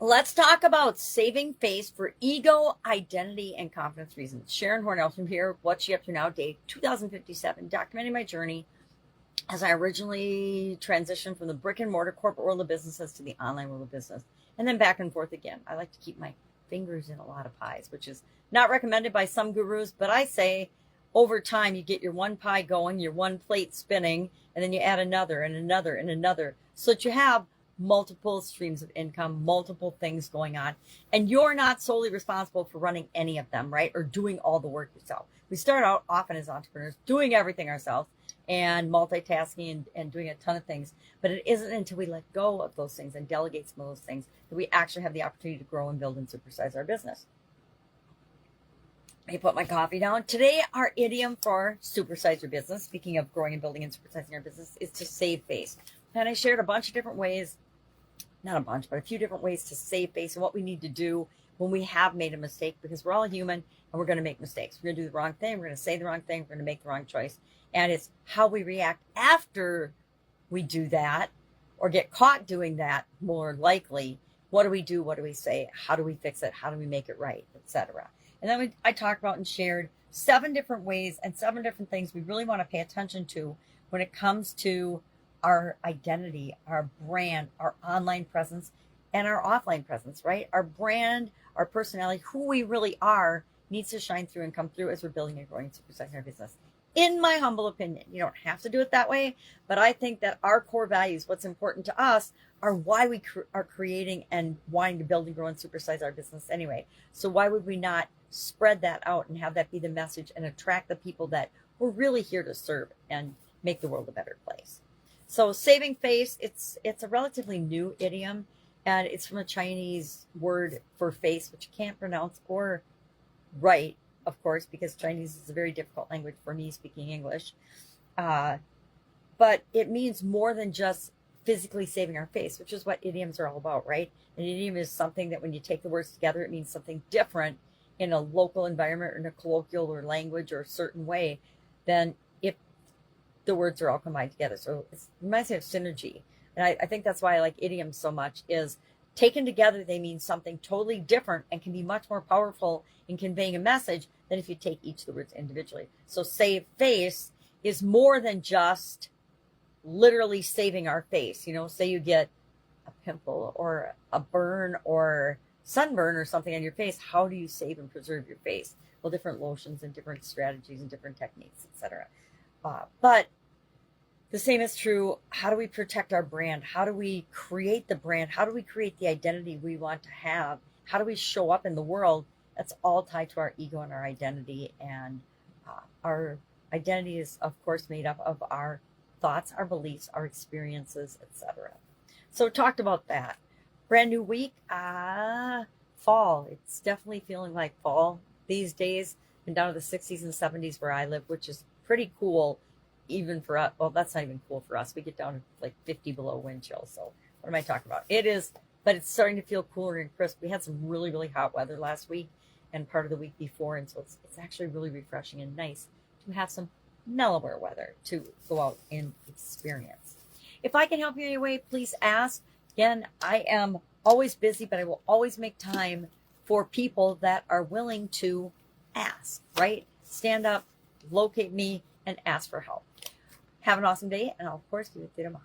Let's talk about saving face for ego, identity, and confidence reasons. Sharon Horne-Ellstrom here. What's she up to now? Day 2057, documenting my journey as I originally transitioned from the brick and mortar corporate world of businesses to the online world of business, and then back and forth again. I like to keep my fingers in a lot of pies, which is not recommended by some gurus, but I say over time you get your one pie going, your one plate spinning, and then you add another and another and another, so that you have multiple streams of income, multiple things going on, and you're not solely responsible for running any of them, right? Or doing all the work yourself. We start out often as entrepreneurs doing everything ourselves and multitasking and doing a ton of things, but it isn't until we let go of those things and delegate some of those things that we actually have the opportunity to grow and build and supersize our business. I put my coffee down. Today, our idiom for supersize your business, speaking of growing and building and supersizing our business, is to save face. And I shared a bunch of different ways, not a bunch, but a few different ways to save face and what we need to do when we have made a mistake, because we're all human and we're going to make mistakes. We're going to do the wrong thing. We're going to say the wrong thing. We're going to make the wrong choice. And it's how we react after we do that or get caught doing that, more likely. What do we do? What do we say? How do we fix it? How do we make it right, etc.? And then I talked about and shared 7 different ways and 7 different things we really want to pay attention to when it comes to our identity, our brand, our online presence, and our offline presence, right? Our brand, our personality, who we really are, needs to shine through and come through as we're building and growing and supersizing our business. In my humble opinion, you don't have to do it that way, but I think that our core values, what's important to us, are why we are creating and wanting to build and grow and supersize our business anyway. So why would we not spread that out and have that be the message and attract the people that we're really here to serve and make the world a better place? So saving face, it's a relatively new idiom, and it's from a Chinese word for face, which you can't pronounce or write, of course, because Chinese is a very difficult language for me speaking English. But it means more than just physically saving our face, which is what idioms are all about, right? An idiom is something that when you take the words together, it means something different in a local environment or in a colloquial or language or a certain way than if the words are all combined together. So it reminds me of synergy. And I think that's why I like idioms so much, is taken together, they mean something totally different and can be much more powerful in conveying a message than if you take each of the words individually. So save face is more than just literally saving our face. You know, say you get a pimple or a burn or sunburn or something on your face. How do you save and preserve your face? Well, different lotions and different strategies and different techniques, etc. But the same is true. How do we protect our brand? How do we create the brand? How do we create the identity we want to have? How do we show up in the world? That's all tied to our ego and our identity. And our identity is, of course, made up of our thoughts, our beliefs, our experiences, etc. So talked about that. Brand new week, fall. It's definitely feeling like fall these days. Been down to the 60s and 70s where I live, which is pretty cool, even for us. Well, that's not even cool for us. We get down to like 50 below wind chill. So what am I talking about? It is, but it's starting to feel cooler and crisp. We had some really, really hot weather last week and part of the week before. And so it's actually really refreshing and nice to have some mellower weather to go out and experience. If I can help you in any way, please ask. Again, I am always busy, but I will always make time for people that are willing to ask, right? Stand up, locate me, and ask for help. Have an awesome day, and I'll, of course, see you tomorrow.